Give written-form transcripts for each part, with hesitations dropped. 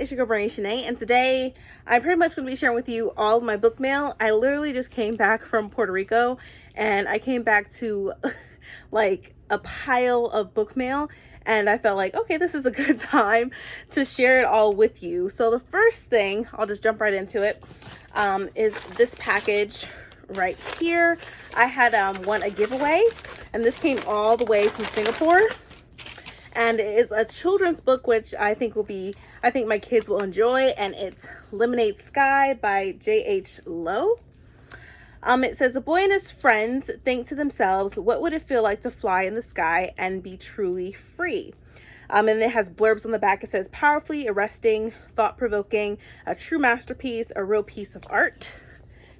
it's your girl Bernie Shanae, and today I'm pretty much going to be sharing with you all of my book mail. I literally just came back from Puerto Rico, and I came back to like a pile of book mail, and I felt like, okay, this is a good time to share it all with you. So the first thing, I'll just jump right into it, is this package right here. I had won a giveaway, and this came all the way from Singapore. And it's a children's book, which I think my kids will enjoy. And it's Lemonade Sky by J.H. Lowe. It says, a boy and his friends think to themselves, what would it feel like to fly in the sky and be truly free? And it has blurbs on the back. It says, powerfully arresting, thought-provoking, a true masterpiece, a real piece of art.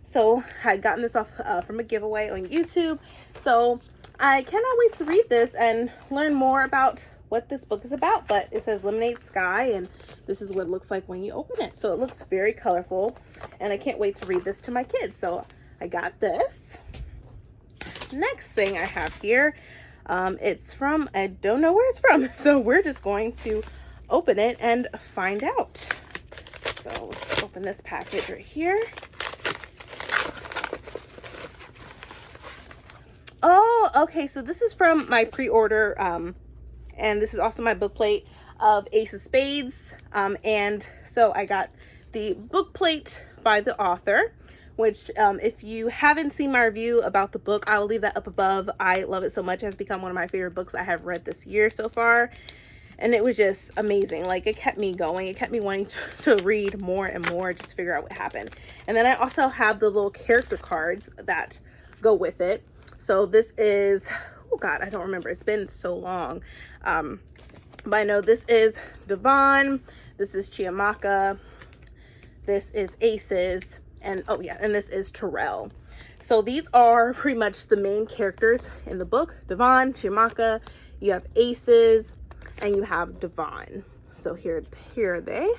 So I had gotten this off from a giveaway on YouTube. So I cannot wait to read this and learn more about what this book is about. But it says Lemonade Sky, and this is what it looks like when you open it. So it looks very colorful, and I can't wait to read this to my kids. So I got this. Next thing I have here, it's from, I don't know where it's from, so we're just going to open it and find out. So let's open this package right here. Oh, okay, so this is from my pre-order, and this is also my book plate of Ace of Spades, and so I got the book plate by the author, which if you haven't seen my review about the book, I will leave that up above. I love it so much. It has become one of my favorite books I have read this year so far, and it was just amazing. Like, it kept me going. It kept me wanting to read more and more, just to figure out what happened. And then I also have the little character cards that go with it. So this is, oh God, I don't remember. It's been so long. But I know this is Devon, this is Chiamaka, this is Aces, and oh yeah, and this is Terrell. So these are pretty much the main characters in the book. Devon, Chiamaka, you have Aces, and you have Devon. So here are they.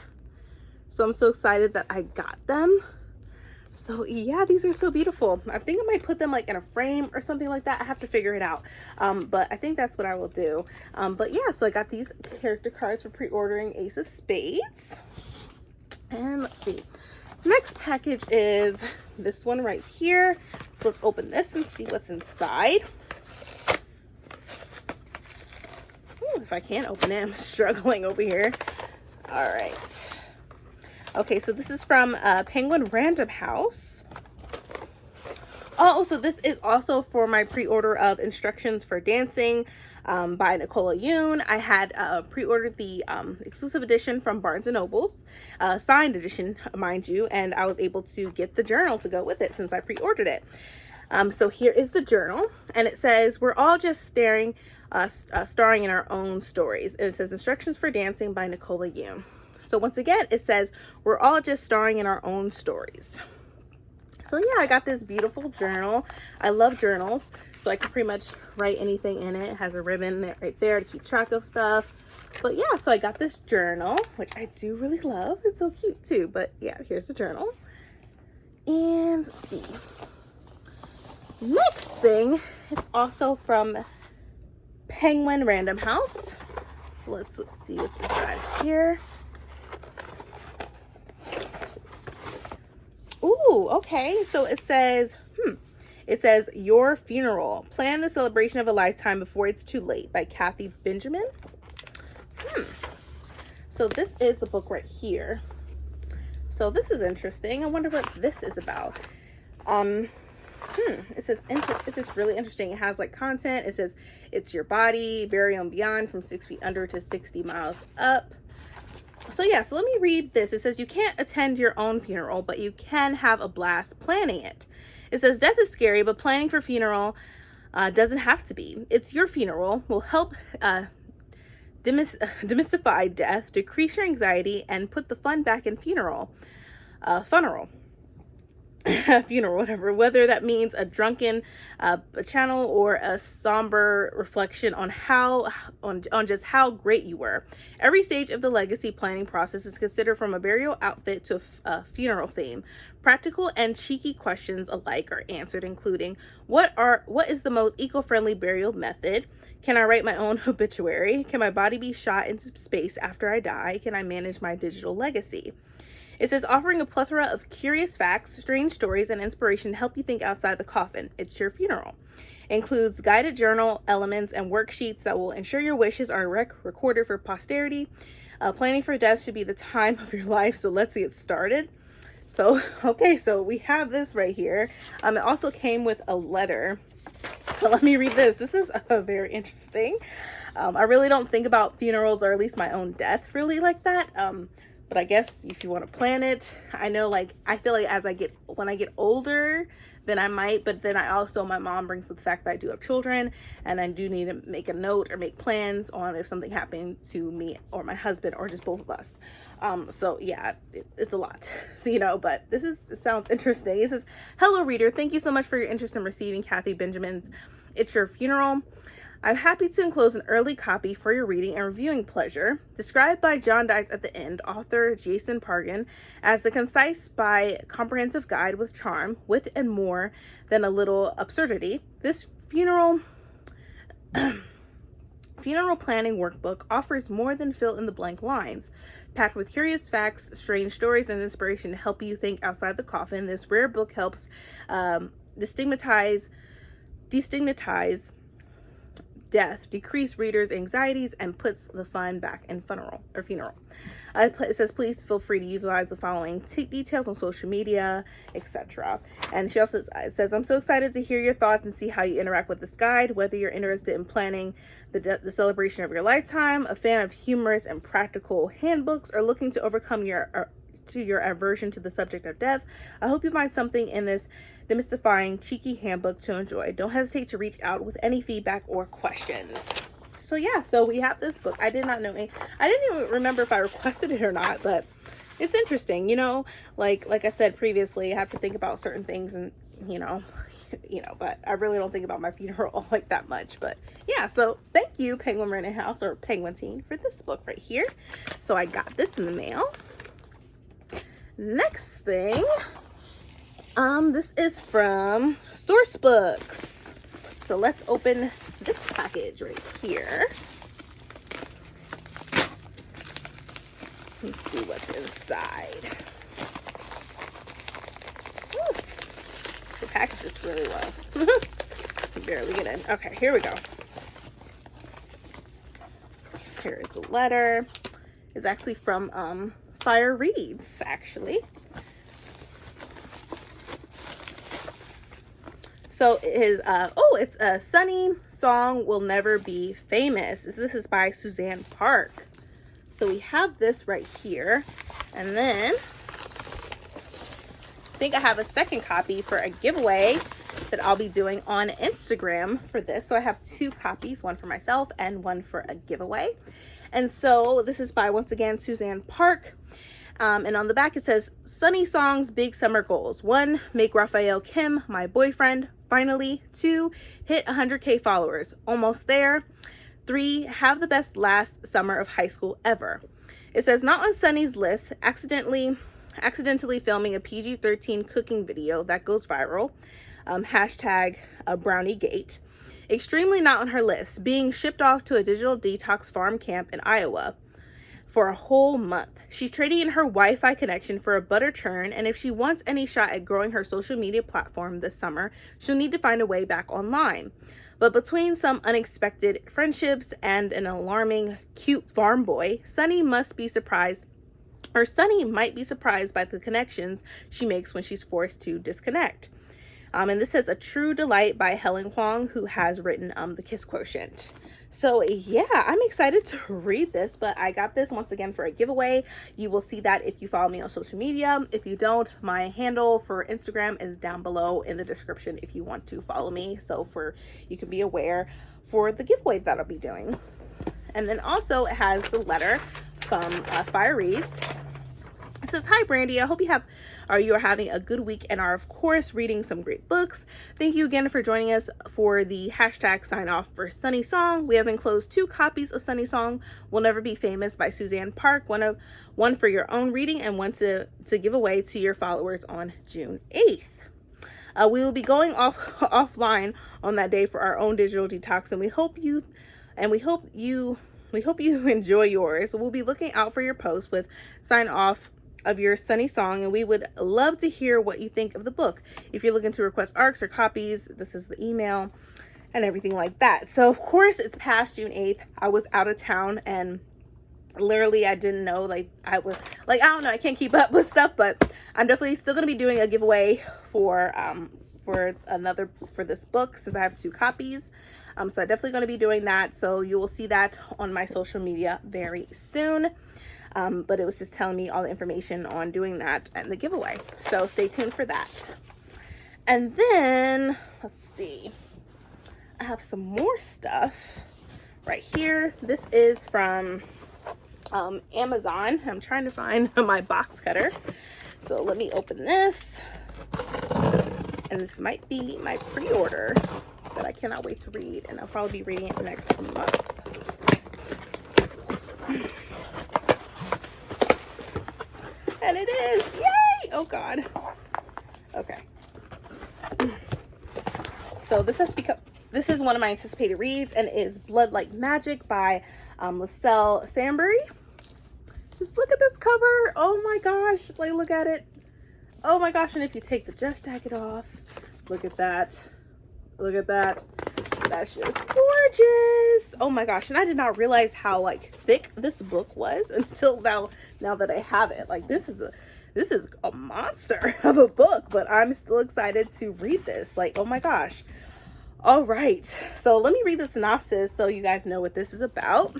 So I'm so excited that I got them. So yeah, these are so beautiful. I think I might put them like in a frame or something like that. I have to figure it out. But I think that's what I will do. But yeah, so I got these character cards for pre-ordering Ace of Spades. And let's see. Next package is this one right here. So let's open this and see what's inside. Ooh, if I can't open it, I'm struggling over here. All right. Okay, so this is from Penguin Random House. Oh, so this is also for my pre-order of Instructions for Dancing by Nicola Yoon. I had pre-ordered the exclusive edition from Barnes & Noble's, signed edition, mind you, and I was able to get the journal to go with it since I pre-ordered it. So here is the journal, and it says, we're all just starring in our own stories. And it says Instructions for Dancing by Nicola Yoon. So once again, it says, we're all just starring in our own stories. So yeah, I got this beautiful journal. I love journals, so I can pretty much write anything in it. It has a ribbon right there to keep track of stuff. But yeah, so I got this journal, which I do really love. It's so cute too. But yeah, here's the journal. And let's see. Next thing, it's also from Penguin Random House. So let's see what's inside here. Ooh, okay. So it says, Your Funeral. Plan the celebration of a lifetime before it's too late by Kathy Benjamin. So this is the book right here. So this is interesting. I wonder what this is about. It says, it's just really interesting. It has like content. It says, it's your body, bury and beyond, from 6 feet under to 60 miles up. So yeah, so let me read this. It says, you can't attend your own funeral, but you can have a blast planning it. It says, death is scary, but planning for funeral doesn't have to be. It's your funeral. Will help demystify death, decrease your anxiety, and put the fun back in funeral. funeral, whatever, whether that means a drunken channel or a somber reflection on just how great you were. Every stage of the legacy planning process is considered, from a burial outfit to a funeral theme. Practical and cheeky questions alike are answered, including what is the most eco-friendly burial method? Can I write my own obituary? Can my body be shot into space after I die? Can I manage my digital legacy? It says, offering a plethora of curious facts, strange stories, and inspiration to help you think outside the coffin. It's your funeral. It includes guided journal elements and worksheets that will ensure your wishes are recorded for posterity. Planning for death should be the time of your life, so let's get started. So, okay, so we have this right here. It also came with a letter. So let me read this. This is very interesting. I really don't think about funerals, or at least my own death, really like that. But I guess if you want to plan it, I know, like, I feel like when I get older, then I might, but then my mom brings the fact that I do have children, and I do need to make a note or make plans on if something happened to me or my husband or just both of us. So yeah, it's a lot, so, but it sounds interesting. It says, hello reader, thank you so much for your interest in receiving Kathy Benjamin's It's Your Funeral. I'm happy to enclose an early copy for your reading and reviewing pleasure. Described by John Dice at the end, author Jason Pargin, as a concise by comprehensive guide with charm, wit, and more than a little absurdity, this funeral planning workbook offers more than fill-in-the-blank lines. Packed with curious facts, strange stories, and inspiration to help you think outside the coffin, this rare book helps destigmatize death, decrease readers' anxieties, and puts the fun back in funeral. It says, please feel free to utilize the following details on social media, etc. And she also says, I'm so excited to hear your thoughts and see how you interact with this guide, whether you're interested in planning the celebration of your lifetime, a fan of humorous and practical handbooks, or looking to overcome your aversion to the subject of death. I hope you find something in this demystifying, cheeky handbook to enjoy. Don't hesitate to reach out with any feedback or questions. So yeah, so we have this book. I did not know I didn't even remember if I requested it or not, but it's interesting, like I said previously, I have to think about certain things, and but I really don't think about my funeral like that much. But yeah, so thank you, Penguin Random House, or Penguin Teen, for this book right here. So I got this in the mail. Next thing, this is from Source Books. So let's open this package right here. Let's see what's inside. Ooh, the package is really low. Can barely get in. Okay, here we go. Here is the letter. It's actually from Fire Reads, actually. So it is, it's a Sunny Song Will Never Be Famous. This is by Suzanne Park. So we have this right here. And then I think I have a second copy for a giveaway that I'll be doing on Instagram for this. So I have two copies, one for myself and one for a giveaway. And so this is by, once again, Suzanne Park. And on the back it says, Sunny Song's Big Summer Goals. 1, make Raphael Kim my boyfriend, finally. 2, hit 100K followers, almost there. 3, have the best last summer of high school ever. It says, not on Sunny's list, accidentally filming a PG-13 cooking video that goes viral. Hashtag BrownieGate. Extremely not on her list, being shipped off to a digital detox farm camp in Iowa for a whole month. She's trading in her Wi-Fi connection for a butter churn, and if she wants any shot at growing her social media platform this summer, she'll need to find a way back online. But between some unexpected friendships and an alarming cute farm boy, Sunny might be surprised by the connections she makes when she's forced to disconnect. And this says, A True Delight by Helen Huang, who has written The Kiss Quotient. So yeah, I'm excited to read this, but I got this once again for a giveaway. You will see that if you follow me on social media. If you don't, my handle for Instagram is down below in the description if you want to follow me. So you can be aware for the giveaway that I'll be doing. And then also it has the letter from Fire Reads. It says, hi Brandy, I hope you are having a good week and are of course reading some great books. Thank you again for joining us for the hashtag sign off for Sunny Song. We have enclosed 2 copies of Sunny Song Will Never Be Famous by Suzanne Park, one for your own reading and one to give away to your followers on June 8th. We will be going offline on that day for our own digital detox, and we hope you enjoy yours. We'll be looking out for your post with sign off of your Sunny Song, and we would love to hear what you think of the book. If you're looking to request ARCs or copies, this is the email and everything like that. So of course it's past June 8th. I was out of town and literally I didn't know, I don't know, I can't keep up with stuff, but I'm definitely still going to be doing a giveaway for this book since I have 2 copies. So I'm definitely going to be doing that. So you will see that on my social media very soon. But it was just telling me all the information on doing that and the giveaway. So stay tuned for that. And then, let's see. I have some more stuff right here. This is from Amazon. I'm trying to find my box cutter. So let me open this. And this might be my pre-order that I cannot wait to read. And I'll probably be reading it next month. And it is, yay! Oh God. Okay. So this is one of my anticipated reads, and it is Blood Like Magic by Lascelle Sambury. Just look at this cover. Oh my gosh, like look at it. Oh my gosh, and if you take the just jacket off, look at that. Look at that. That's just gorgeous. Oh my gosh, and I did not realize how like thick this book was until now that I have it. Like this is a monster of a book, but I'm still excited to read this. Like, oh my gosh. All right, so let me read the synopsis so you guys know what this is about.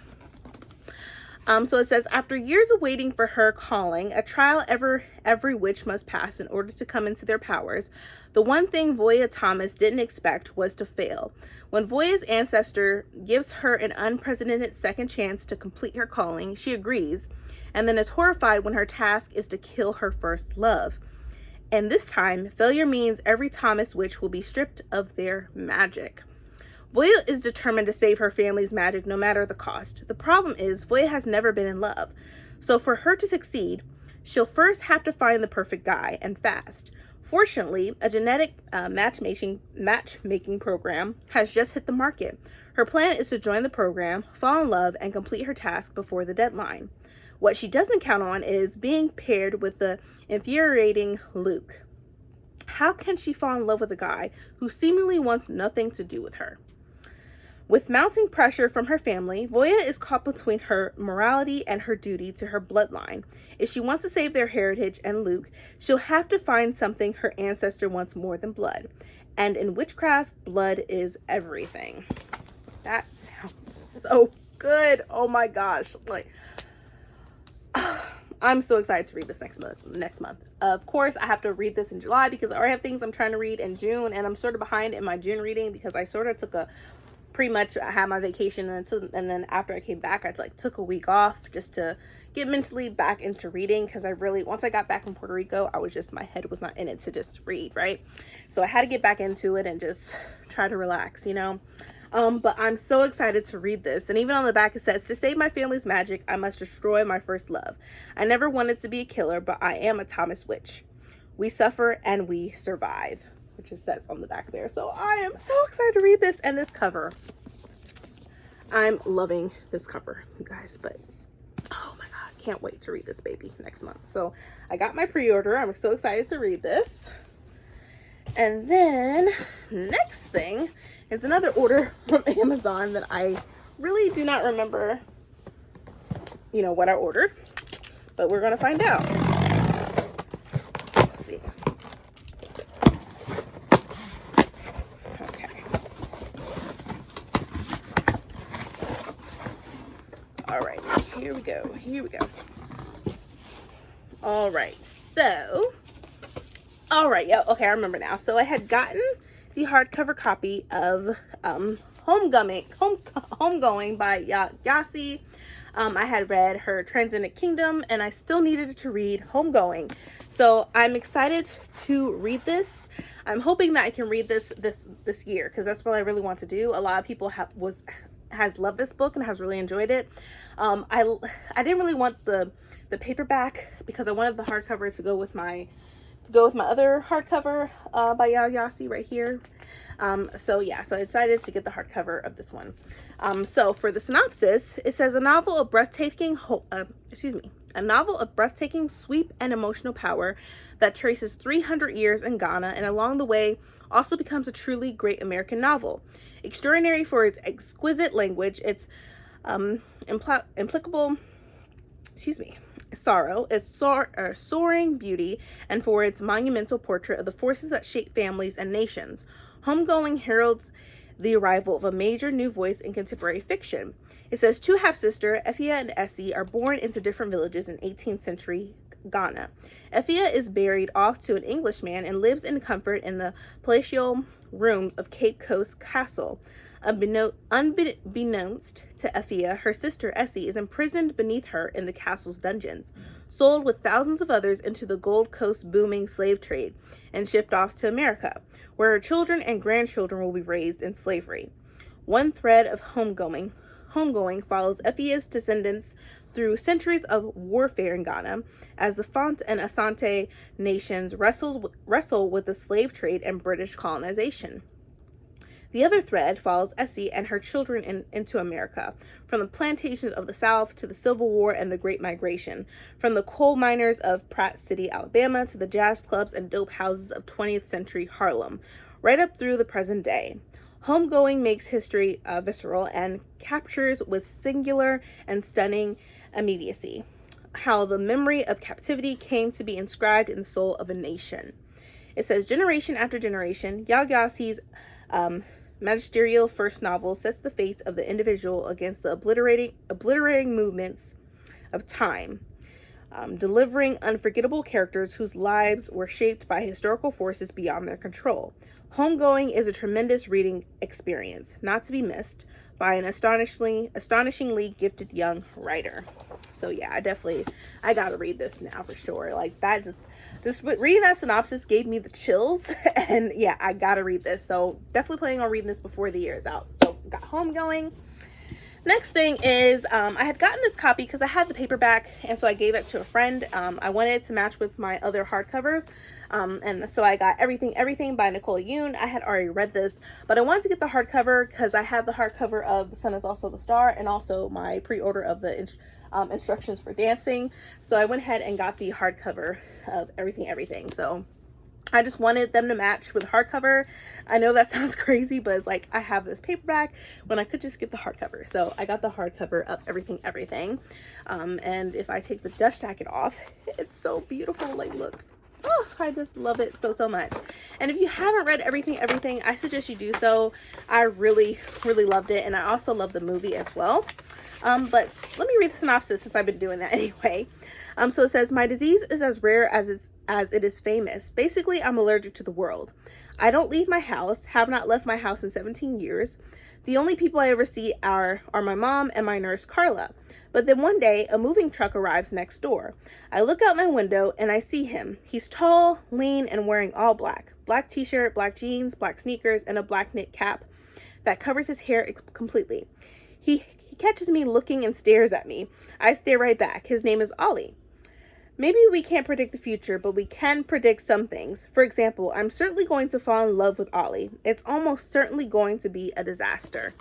So it says, after years of waiting for her calling, a trial every witch must pass in order to come into their powers, the one thing Voya Thomas didn't expect was to fail. When Voya's ancestor gives her an unprecedented second chance to complete her calling, she agrees, and then is horrified when her task is to kill her first love. And this time, failure means every Thomas witch will be stripped of their magic. Voya is determined to save her family's magic no matter the cost. The problem is Voya has never been in love. So for her to succeed, she'll first have to find the perfect guy, and fast. Fortunately, a genetic matchmaking program has just hit the market. Her plan is to join the program, fall in love, and complete her task before the deadline. What she doesn't count on is being paired with the infuriating Luke. How can she fall in love with a guy who seemingly wants nothing to do with her? With mounting pressure from her family, Voya is caught between her morality and her duty to her bloodline. If she wants to save their heritage and Luke, she'll have to find something her ancestor wants more than blood. And in witchcraft, blood is everything. That sounds so good. Oh my gosh. Like, I'm so excited to read this next month. Of course, I have to read this in July because I already have things I'm trying to read in June, and I'm sort of behind in my June reading because I sort of I had my vacation, and then after I came back, I took a week off just to get mentally back into reading, because once I got back from Puerto Rico, my head was not in it to just read, right? So I had to get back into it and just try to relax, you know? But I'm so excited to read this. And even on the back it says, to save my family's magic, I must destroy my first love. I never wanted to be a killer, but I am a Thomas witch. We suffer and we survive, which it says on the back there. So I am so excited to read this. And this cover, I'm loving this cover, you guys, but oh my God, can't wait to read this baby next month. So I got my pre-order. I'm so excited to read this. And then next thing is another order from Amazon that I really do not remember, you know, what I ordered, but we're going to find out. Let's see. Okay. All right, here we go. All right, so, all right, yeah, okay, I remember now. So I had gotten the hardcover copy of Homegoing by Yasi. I had read her Transcendent Kingdom, and I still needed to read Homegoing. So I'm excited to read this. I'm hoping that I can read this year, because that's what I really want to do. A lot of people has loved this book and has really enjoyed it. I didn't really want the paperback because I wanted the hardcover to go with my other hardcover by Yao Yasi right here. So I decided to get the hardcover of this one. So for the synopsis, it says a novel of breathtaking sweep and emotional power that traces 300 years in Ghana, and along the way also becomes a truly great American novel. Extraordinary for its exquisite language, its implacable sorrow, its soaring beauty, and for its monumental portrait of the forces that shape families and nations. Homegoing heralds the arrival of a major new voice in contemporary fiction. It says two half-sisters, Effia and Essie, are born into different villages in 18th century Ghana. Effia is married off to an Englishman and lives in comfort in the palatial rooms of Cape Coast Castle. Unbeknownst to Effia, her sister Essie is imprisoned beneath her in the castle's dungeons, sold with thousands of others into the Gold Coast booming slave trade, and shipped off to America, where her children and grandchildren will be raised in slavery. One thread of Homegoing follows Effia's descendants through centuries of warfare in Ghana, as the Font and Asante nations wrestle with the slave trade and British colonization. The other thread follows Essie and her children into America, from the plantations of the South to the Civil War and the Great Migration, from the coal miners of Pratt City, Alabama, to the jazz clubs and dope houses of 20th century Harlem, right up through the present day. Homegoing makes history visceral and captures with singular and stunning immediacy how the memory of captivity came to be inscribed in the soul of a nation. It says, generation after generation, Yao Yasi's magisterial first novel sets the fate of the individual against the obliterating movements of time, delivering unforgettable characters whose lives were shaped by historical forces beyond their control. Homegoing is a tremendous reading experience, not to be missed by an astonishingly gifted young writer. So yeah, I gotta read this now for sure. Like, that just reading that synopsis gave me the chills, and yeah, I gotta read this. So definitely planning on reading this before the year is out. So got Homegoing. Next thing is, I had gotten this copy because I had the paperback, and so I gave it to a friend. I wanted it to match with my other hardcovers, and so I got Everything by Nicole Yoon. I had already read this, but I wanted to get the hardcover because I have the hardcover of The Sun Is Also the Star, and also my pre-order of the instructions for dancing. So I went ahead and got the hardcover of Everything. So I just wanted them to match with hardcover. I know that sounds crazy, but it's like, I have this paperback when I could just get the hardcover. So I got the hardcover of Everything. And if I take the dust jacket off, it's so beautiful. Like, look. Oh, I just love it so much. And if you haven't read Everything, I suggest you do so. I really loved it, and I also love the movie as well. But let me read the synopsis since I've been doing that anyway. So it says, my disease is as rare as it is famous. Basically, I'm allergic to the world. I don't leave my house, have not left my house in 17 years. The only people I ever see are my mom and my nurse, Carla. But then one day, a moving truck arrives next door. I look out my window and I see him. He's tall, lean, and wearing all black. Black t-shirt, black jeans, black sneakers, and a black knit cap that covers his hair completely. He catches me looking and stares at me. I stare right back. His name is Ollie. Maybe we can't predict the future, but we can predict some things. For example, I'm certainly going to fall in love with Ollie. It's almost certainly going to be a disaster.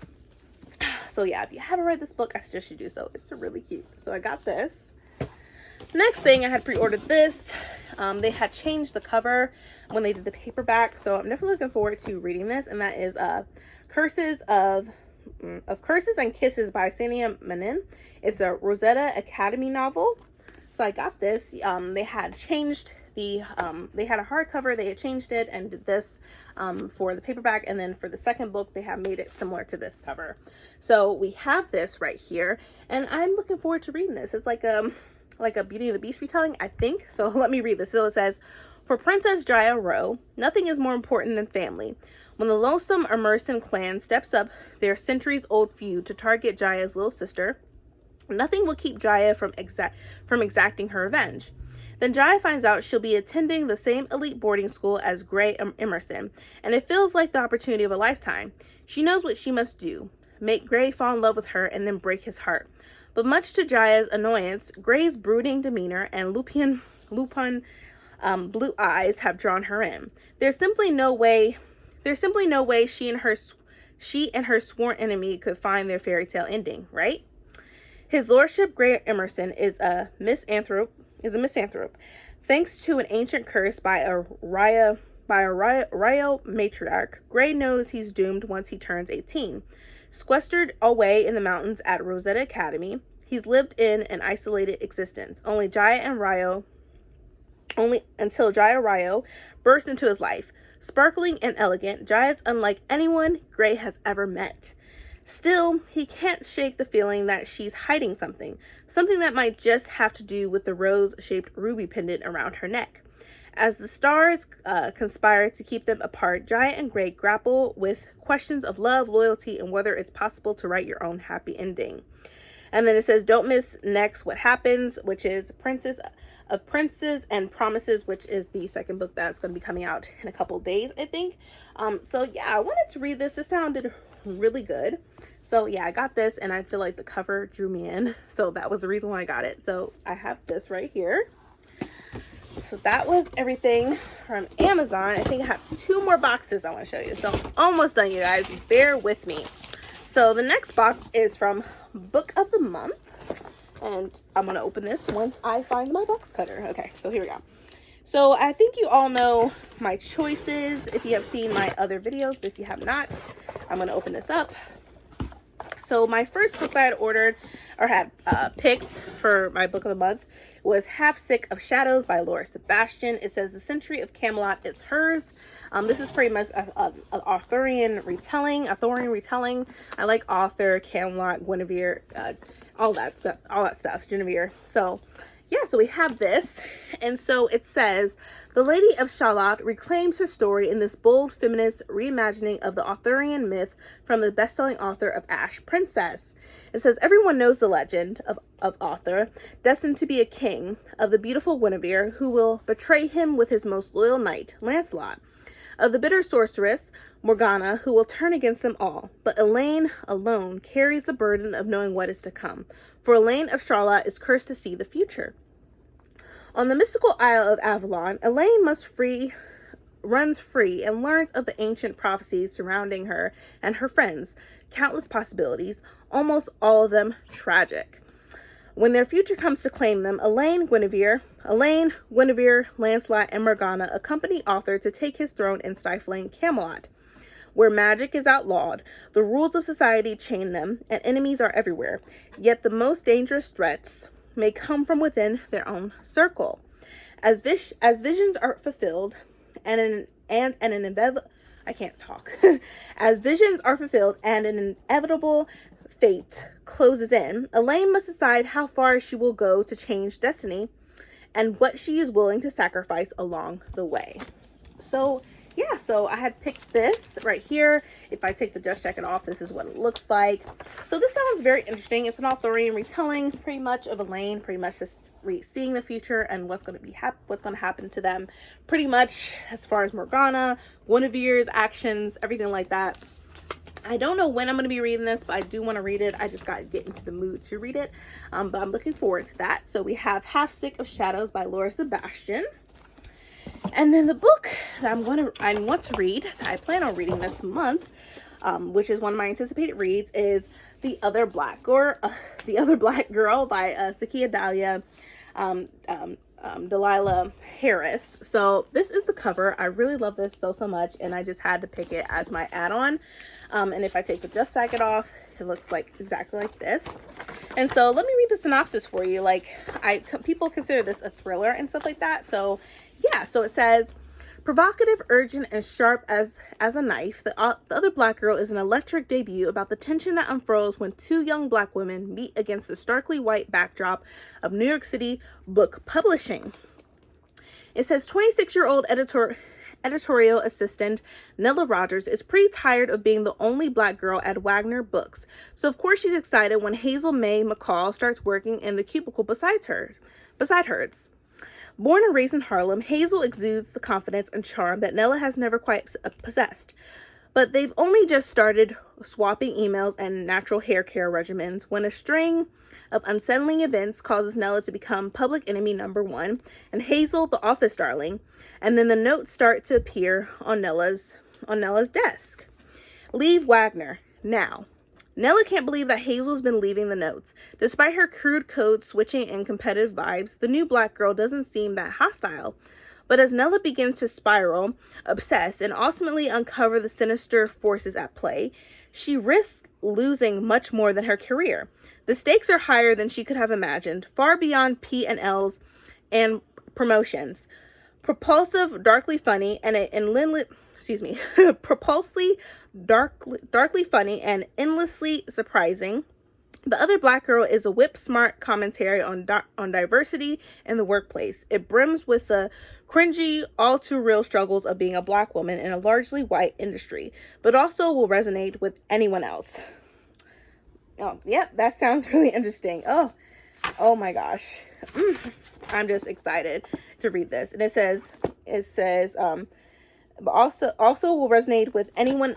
So yeah, if you haven't read this book, I suggest you do so. It's really cute. So I got this. Next thing, I had pre-ordered this. They had changed the cover when they did the paperback, so I'm definitely looking forward to reading this. And that is Curses of Curses and Kisses by Sania Manin. It's a Rosetta Academy novel. So I got this. They had changed they had a hardcover, they had changed it and did this for the paperback, and then for the second book they have made it similar to this cover. So we have this right here, and I'm looking forward to reading this. It's like a Beauty and the Beast retelling, I think. So let me read this. So it says, for Princess Jaya Rowe, nothing is more important than family. When the lonesome Emerson clan steps up their centuries-old feud to target Jaya's little sister, Nothing will keep Jaya from exacting her revenge. Then Jaya finds out she'll be attending the same elite boarding school as Gray Emerson, and it feels like the opportunity of a lifetime. She knows what she must do: make Gray fall in love with her and then break his heart. But much to Jaya's annoyance, Gray's brooding demeanor and lupin blue eyes have drawn her in. There's simply no way she and her sworn enemy could find their fairy tale ending, right? His Lordship Gray Emerson is a misanthrope. Thanks to an ancient curse by a royal matriarch, Gray knows he's doomed once he turns 18. Sequestered away in the mountains at Rosetta Academy, he's lived in an isolated existence. Until Jaya Ryo bursts into his life. Sparkling and elegant, Jaya's unlike anyone Gray has ever met. Still, he can't shake the feeling that she's hiding something that might just have to do with the rose-shaped ruby pendant around her neck. As the stars conspire to keep them apart, Jaya and Gray grapple with questions of love, loyalty, and whether it's possible to write your own happy ending. And then it says, don't miss next What Happens, which is Princess of Princes and Promises, which is the second book that's going to be coming out in a couple days, I think. So yeah, I wanted to read this. It sounded really good. So yeah, I got this and I feel like the cover drew me in. So that was the reason why I got it. So I have this right here. So that was everything from Amazon. I think I have 2 more boxes I want to show you. So I'm almost done, you guys. Bear with me. So the next box is from Book of the Month. And I'm going to open this once I find my box cutter. Okay, so here we go. So I think you all know my choices if you have seen my other videos. But if you have not, I'm going to open this up. So my first book that I had ordered or had picked for my book of the month was Half Sick of Shadows by Laura Sebastian. It says the Century of Camelot is hers. This is pretty much an Arthurian retelling. I like Arthur, Camelot, Guinevere, all that stuff, Guinevere. So yeah, so we have this. And so it says, the Lady of Shalott reclaims her story in this bold feminist reimagining of the Arthurian myth from the best-selling author of Ash Princess. It says, everyone knows the legend of Arthur, destined to be a king, of the beautiful Guinevere, who will betray him with his most loyal knight, Lancelot, of the bitter sorceress, Morgana, who will turn against them all. But Elaine alone carries the burden of knowing what is to come, for Elaine of Shalott is cursed to see the future. On the mystical Isle of Avalon, Elaine runs free and learns of the ancient prophecies surrounding her and her friends, countless possibilities, almost all of them tragic. When their future comes to claim them, Elaine, Guinevere, Lancelot, and Morgana accompany Arthur to take his throne in stifling Camelot. Where magic is outlawed, the rules of society chain them, and enemies are everywhere. Yet the most dangerous threats may come from within their own circle. As visions are fulfilled, As visions are fulfilled and an inevitable fate closes in, Elaine must decide how far she will go to change destiny and what she is willing to sacrifice along the way. So yeah, so I had picked this right here. If I take the dust jacket off, this is what it looks like. So this sounds very interesting. It's an Arthurian retelling, pretty much of Elaine, pretty much just seeing the future and what's going to happen to them, pretty much as far as Morgana, Guinevere's actions, everything like that. I don't know when I'm going to be reading this, but I do want to read it. I just got to get into the mood to read it. But I'm looking forward to that. So we have Half Sick of Shadows by Laura Sebastian. And then the book that I want to read, that I plan on reading this month, which is one of my anticipated reads, is The Other Black Girl by Sakia Delilah Harris. So this is the cover. I really love this so much, and I just had to pick it as my add-on. And if I take the dust jacket off, it looks like exactly like this. And so let me read the synopsis for you. Like, people consider this a thriller and stuff like that. So yeah, so it says, provocative, urgent, and sharp as a knife, the Other Black Girl is an electric debut about the tension that unfurls when 2 young Black women meet against the starkly white backdrop of New York City book publishing. It says 26-year-old editorial assistant Nella Rogers is pretty tired of being the only black girl at Wagner Books. So of course she's excited when Hazel May McCall starts working in the cubicle beside hers. Born and raised in Harlem, Hazel exudes the confidence and charm that Nella has never quite possessed. But they've only just started swapping emails and natural hair care regimens when a string of unsettling events causes Nella to become public enemy number one and Hazel the office darling. And then the notes start to appear on Nella's desk. Leave Wagner now. Nella can't believe that Hazel's been leaving the notes. Despite her crude code switching and competitive vibes, the new black girl doesn't seem that hostile. But as Nella begins to spiral, obsess, and ultimately uncover the sinister forces at play, she risks losing much more than her career. The stakes are higher than she could have imagined, far beyond P&Ls and promotions. Propulsive, darkly funny, darkly funny and endlessly surprising. The Other Black Girl is a whip-smart commentary on diversity in the workplace. It brims with the cringy, all-too-real struggles of being a black woman in a largely white industry, but also will resonate with anyone else. Oh, yep, that sounds really interesting. Oh my gosh. I'm just excited to read this. And it says, but also will resonate with anyone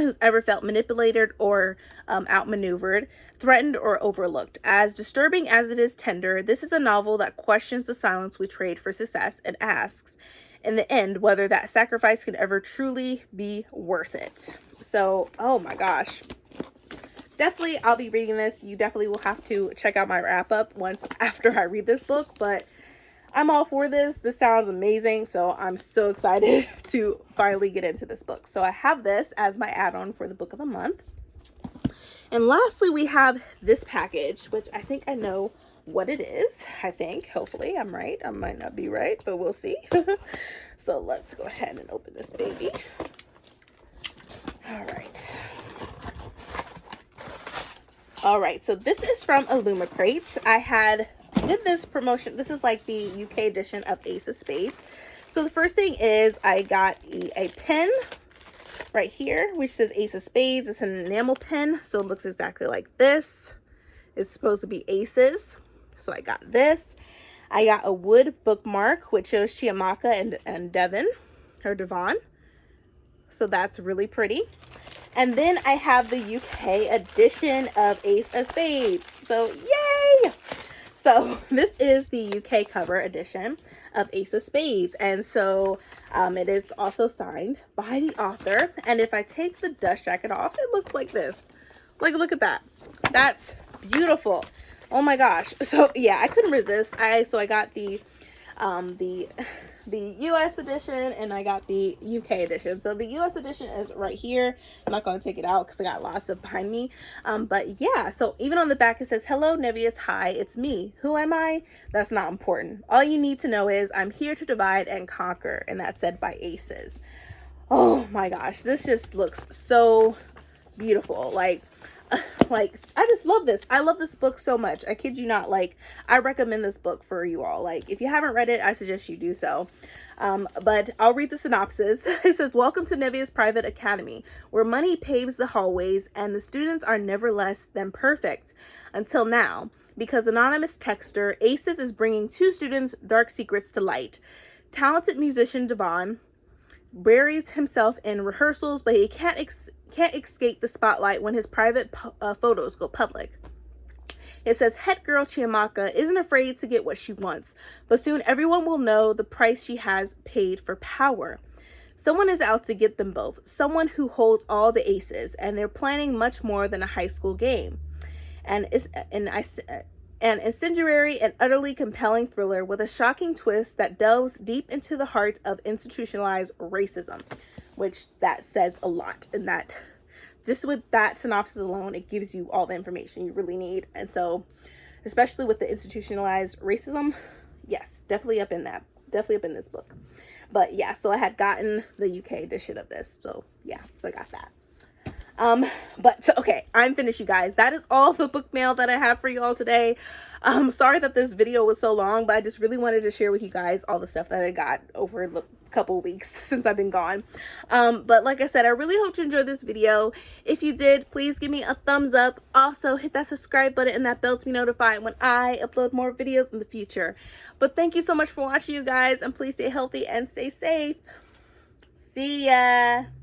who's ever felt manipulated or outmaneuvered, threatened, or overlooked. As disturbing as it is tender, this is a novel that questions the silence we trade for success and asks, in the end, whether that sacrifice can ever truly be worth it. So, oh my gosh. Definitely, I'll be reading this. You definitely will have to check out my wrap-up after I read this book, but I'm all for this. This sounds amazing, so I'm so excited to finally get into this book. So I have this as my add-on for the book of the month. And lastly, we have this package, which I think I know what it is. Hopefully, I'm right. I might not be right, but we'll see. So let's go ahead and open this baby. All right, so this is from Illumicrates. I had did this promotion. This is like the UK edition of Ace of Spades. So the first thing is I got a pen right here, which says Ace of Spades. It's an enamel pen, so it looks exactly like this. It's supposed to be aces. So I got this. I got a wood bookmark, which shows Chiamaka and Devon. So that's really pretty. And then I have the UK edition of Ace of Spades. So yay! So this is the UK cover edition of Ace of Spades. And so it is also signed by the author. And if I take the dust jacket off, it looks like this. Like, look at that. That's beautiful. Oh my gosh. So yeah, I couldn't resist. So I got the US edition and I got the UK edition. So the US edition is right here. I'm not going to take it out because I got lots of behind me. But yeah, so even on the back it says, "Hello Nevius, hi, it's me. Who am I?" That's not important. All you need to know is I'm here to divide and conquer, and that's said by aces. Oh my gosh, this just looks so beautiful. Like I just love this. I love this book so much. I kid you not. Like, I recommend this book for you all. Like, if you haven't read it, I suggest you do so. But I'll read the synopsis. It says, "Welcome to Nevius Private Academy, where money paves the hallways and the students are never less than perfect. Until now, because anonymous texter Aces is bringing two students' dark secrets to light. Talented musician Devon buries himself in rehearsals, but he can't escape the spotlight when his private photos go public. It says, head girl Chiamaka isn't afraid to get what she wants, but soon everyone will know the price she has paid for power. Someone is out to get them both, someone who holds all the aces, and they're planning much more than a high school game. An incendiary and utterly compelling thriller with a shocking twist that delves deep into the heart of institutionalized racism," which that says a lot. And that, just with that synopsis alone, it gives you all the information you really need. And so, especially with the institutionalized racism, yes, definitely up in this book. But yeah, so I had gotten the UK edition of this. So yeah, so I got that. But okay, I'm finished, you guys. That is all the book mail that I have for you all today. Sorry that this video was so long, but I just really wanted to share with you guys all the stuff that I got over the couple weeks since I've been gone. But like I said, I really hope you enjoyed this video. If you did, please give me a thumbs up. Also, hit that subscribe button and that bell to be notified when I upload more videos in the future. But thank you so much for watching, you guys, and please stay healthy and stay safe. See ya.